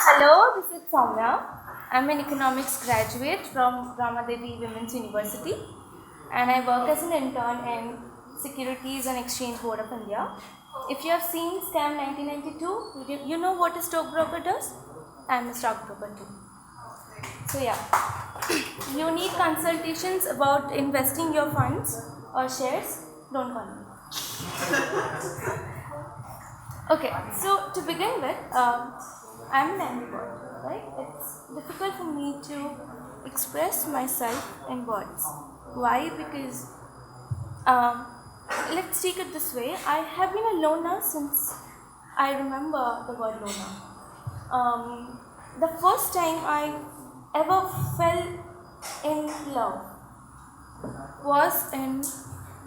Hello, this is Soumya. I'm an economics graduate from Ramadevi Women's University and I work as an intern in Securities and Exchange Board of India. If you have seen SCAM 1992, you know what a stockbroker does? I'm a stockbroker too. So yeah, you need consultations about investing your funds or shares, don't call me. Okay, so to begin with, I'm an ambivert, right? It's difficult for me to express myself in words. Why? Because um, let's take it this way. I have been a loner since I remember the word loner. The first time I ever fell in love was in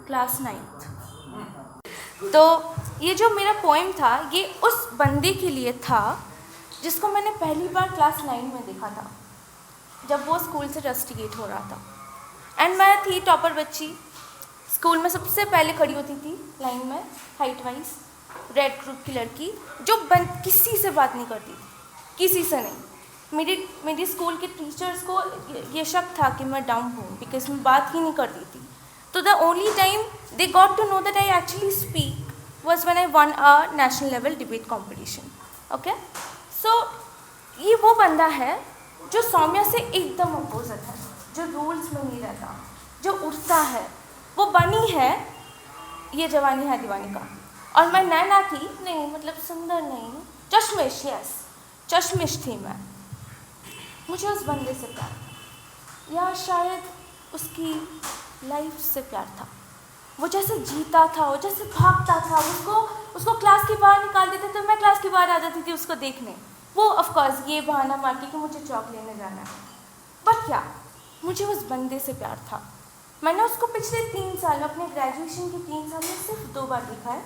class 9th. तो ये जो मेरा poem था ये उस बंदे के लिए था जिसको मैंने पहली बार क्लास 9 में देखा था जब वो स्कूल से रस्टिकेट हो रहा था एंड मैं थी टॉपर बच्ची स्कूल में सबसे पहले खड़ी होती थी लाइन में हाइट वाइज रेड ग्रुप की लड़की जो किसी से बात नहीं करती थी किसी से नहीं मेरी स्कूल के टीचर्स को ये शक था कि मैं डाउन हूँ बिकॉज मैं बात ही नहीं करती थी तो the only time they got to know that I actually speak was when I won a national level debate competition. Okay? So, ये वो बंदा है जो सौम्या से एकदम अपोजिट है जो रूल्स में नहीं रहता जो उठता है वो बनी है ये जवानी है दीवानी का और मैं नैना थी नहीं मतलब सुंदर नहीं चश्मिश यस चश्मिश थी मैं मुझे उस बंदे से प्यार या शायद उसकी लाइफ से प्यार था वो जैसे जीता था वो जैसे भागता था उसको क्लास के बाहर निकाल देते तो मैं क्लास के बाहर आ जाती थी उसको देखने वो ऑफकोर्स ये बहाना मारती कि मुझे चौक लेने जाना है पर क्या मुझे उस बंदे से प्यार था मैंने उसको पिछले 3 साल अपने ग्रेजुएशन के 3 साल में सिर्फ 2 बार देखा है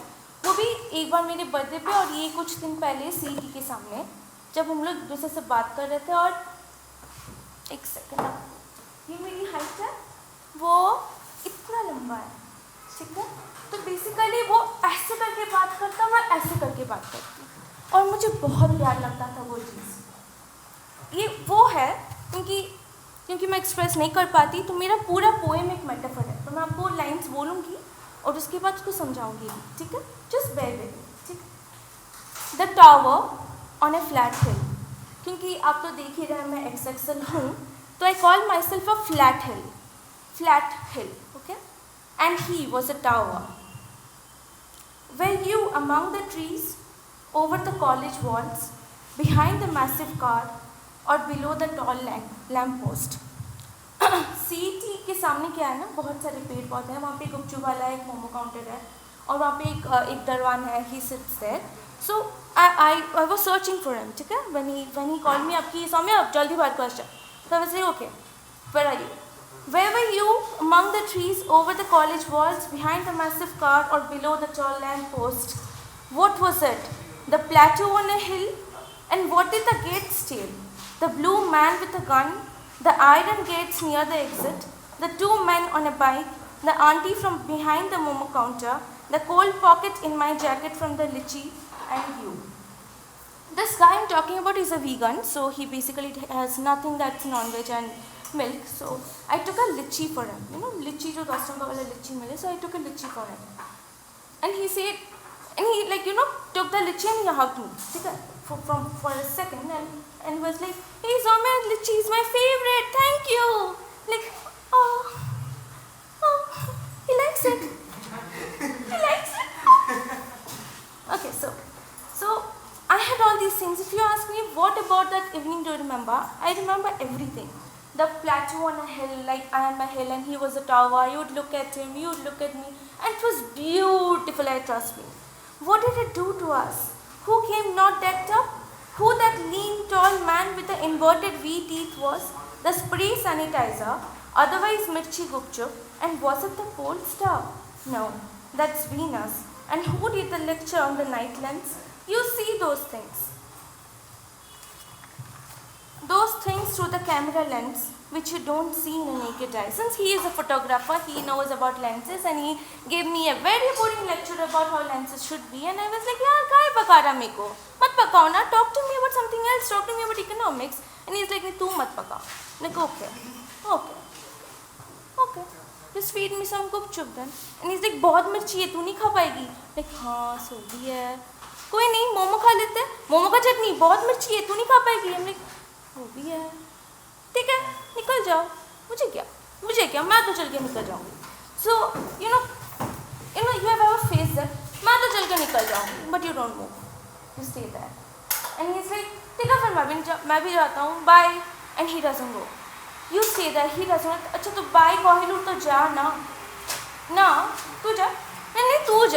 वो भी एक बार मेरे बर्थडे पे और ये कुछ दिन पहले सीटी के सामने जब हम लोग एक दूसरे से बात कर रहे थे और एक सेकेंड ये मेरी हाइट है वो इतना लंबा है ठीक है तो बेसिकली वो ऐसे करके बात करता मैं ऐसे करके बात करती और मुझे बहुत प्यार लगता था वो चीज़ ये वो है क्योंकि मैं एक्सप्रेस नहीं कर पाती तो मेरा पूरा पोएम एक मेटाफर है तो मैं आपको लाइंस बोलूँगी और उसके बाद उसको समझाऊंगी ठीक है जस्ट बेयर विद मी ठीक the tower on a flat hill क्योंकि आप तो देख ही रहे मैं XXL हूँ तो I call my self a flat hill okay and he was a tower. Were you among the trees, over the college walls, behind the massive car, or below the tall lamp post? CET के सामने क्या है ना बहुत सारे पेड़ पौधे हैं वहाँ पे गुपचुप वाला है एक मोमो काउंटर है और वहाँ पे एक दरवान है he sits there. So I was searching for him ठीक है when he called me आपकी सौम्या जल्दी बात question. So I was like okay where are you? Where were you among the trees over the college walls behind the massive car or below the tall lamp post? What was it? The plateau on a hill? And what did the gates tell? The blue man with a gun, the iron gates near the exit, the 2 men on a bike, the auntie from behind the momo counter, the cold pocket in my jacket from the lychee, and you. This guy I'm talking about is a vegan, so he basically has nothing that's non-veg and milk. So I took a lychee for him. You know, lychee jo 10 rupees wala lychee mile. So I took a lychee for him. And he said, and he took the lychee and he hugged me. For a second and was like, hey Soumya, lychee is my favorite. Thank you. Like, oh, he likes it. He likes it. Okay, so I had all these things. If you ask me what about that evening do you remember? I remember everything. The plateau on a hill, like I am a hill and he was a tower. You would look at him, you would look at me, and it was beautiful, I trust me. What did it do to us? Who came not decked up? Who that lean, tall man with the inverted V teeth was? The spray sanitizer, otherwise Mirchi Gupchup, and was it the pole star? No, that's Venus. And who did the lecture on the night lens? You see those things. Those things things through the camera lens which you don't see in a naked eye. Since he is a photographer, he knows about lenses, and he gave me a very boring lecture about how lenses should be, and I was like, yaar, kahe paka raha meko? Mat pakao na, talk to me about something else, talk to me about economics. And he's like, tu mat pakao. I'm like, okay. Just feed me some gupchup then. And he's like, बहुत मिर्ची है, तू नहीं खा पाएगी? Like, हाँ, so भी है. कोई नहीं, मोमो खा लेते हैं. मोमो का चटनी, बहुत मिर्ची है, तू नहीं खा पाएगी? I'm like, वो भी है. ठीक है, निकल जाओ. मुझे क्या? मैं तो चल के निकल जाऊँगी. So, you know, you have ever faced that. मैं तो चल के निकल जाऊँगी, but you don't move. You stay there. And he's like, ठीक है फिर मैं भी जाता हूँ. Bye. And he doesn't go. You stay there, he doesn't. अच्छा तो बाय कहलू तो जा ना तू जा. नहीं तू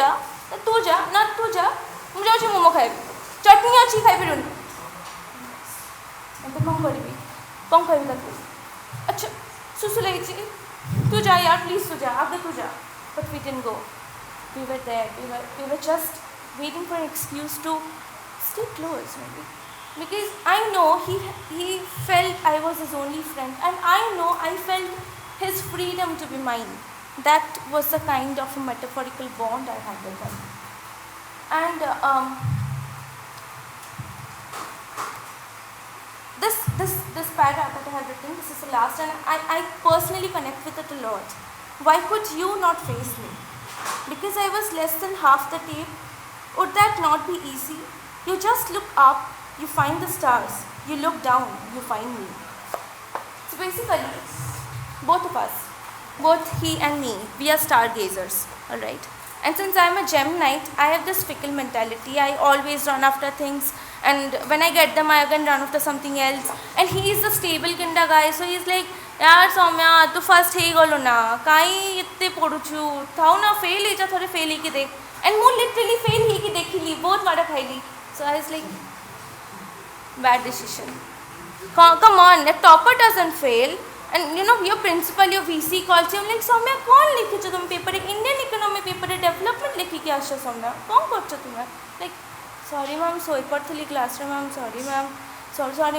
जा. मुझे अच्छी मोमो खाइबी, चटनी अच्छी खाइबी रुनी. तो कौन खाइबी ताकू. अच्छा सुसु लगी तू जा यार, प्लीज तू जा, आगे तू जा. But we didn't go. We were there. We were just waiting for an excuse to stay close, maybe. Because I know he felt I was his only friend, and I know I felt his freedom to be mine. That was the kind of a metaphorical bond I had with him. And this paragraph that I have written, this is the last, and I personally connect with it a lot. Why could you not face me? Because I was less than half the tape. Would that not be easy? You just look up, you find the stars. You look down, you find me. So basically, both of us, both he and me, we are stargazers, alright? And since I am a Geminite, I have this fickle mentality. I always run after things, and when I get them, I again run after something else. And he is the stable kinda guy, so he's like, यार सौम्या तू first हे गलो ना, काई इतने पढ़ुचु थाउ ना, fail ही जा, थोड़े fail ही की देख. And more literally fail ही की देखी, बहुत मारा खाई. So I was like, bad decision. Come on, a topper doesn't fail. And you know, your principal, your VC calls you. I'm like, Soumya, कौन लिखे जो तुम पेपर है? Indian economy पेपर है, development लिखी क्या आशा Soumya? कौन करते तुम्हें? Like, sorry ma'am, सोई पढ़ती class रे ma'am, sorry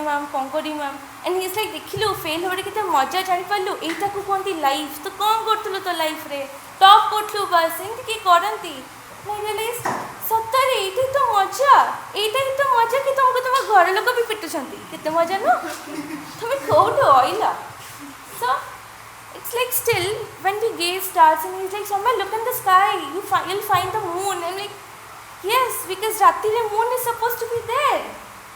ma'am, कौन करी ma'am? And he's like, देखिलो, fail हो रहे कितने मजा जानी पड़लो, ऐटा को कौन थी life, तो कौन करते लो तो life रे, top करते लो बस, इनकी की कौन थी? I realized, सत्तर ऐटे तो मजा कि तुमको तुम्हारे घर लोगों भी पिट्टू चंदी, कितने मजा ना? तुम्हें cold oil. So it's like still when we gaze stars and he's like, Soumya, look in the sky, you'll find the moon. I'm like, yes, because Ratire moon is supposed to be there.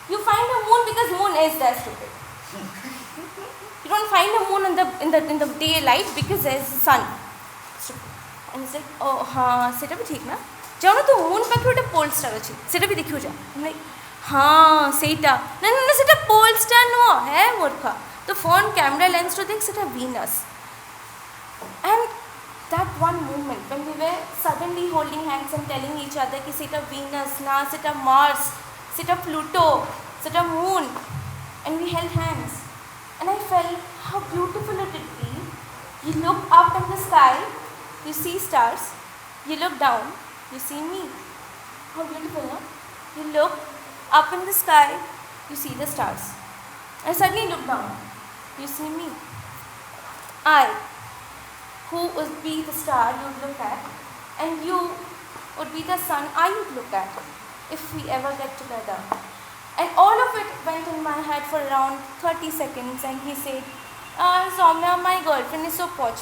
You find a moon because moon is there, stupid. You don't find a moon in the daylight because there's the sun. Stupid. And he's like, oh हाँ सेटा भी ठीक ना, जाओ ना तो moon पाखे उटे pole star अच्छी, सेटा भी देखियो जा. I'm like, हाँ सेटा, ना सेटा pole star नो है मूर्खा. तो phone camera lens to देख सेटा Venus. And that one moment when we were suddenly holding hands and telling each other कि सेटा Venus ना, सेटा Mars, सेटा Pluto, सेटा moon, and we held hands. And I felt how beautiful it would be. You look up in the sky, you see stars. You look down, you see me. How beautiful, no? You look up in the sky, you see the stars. And suddenly look down, you see me. I, who would be the star you would look at, and you would be the sun I would look at if we ever get together. And all of it went in my head for around 30 seconds, and he said, Soumya, my girlfriend is so poch.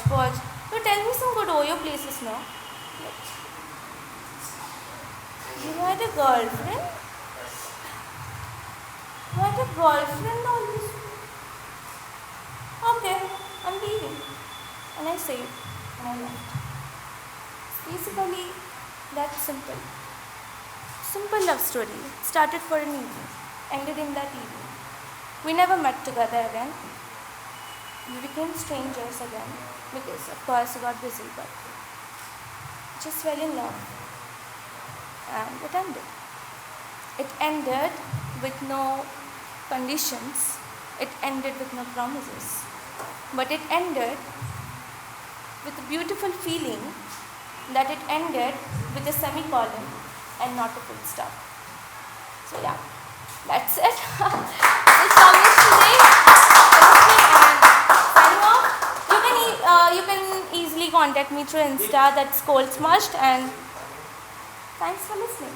You tell me some good Oyo places now. You had a girlfriend? You had a girlfriend always? Okay, I'm leaving. And I said, and I left. It's basically that simple. Simple love story. Started for an evening. Ended in that evening. We never met together again. We became strangers again. Because of course I got busy, but just fell in love. And it ended. It ended with no conditions. It ended with no promises. But it ended with a beautiful feeling that it ended with a semicolon and not a full stop. So yeah, that's it. This song is today. you can easily contact me through Insta, that's Cold Smushed, and thanks for listening.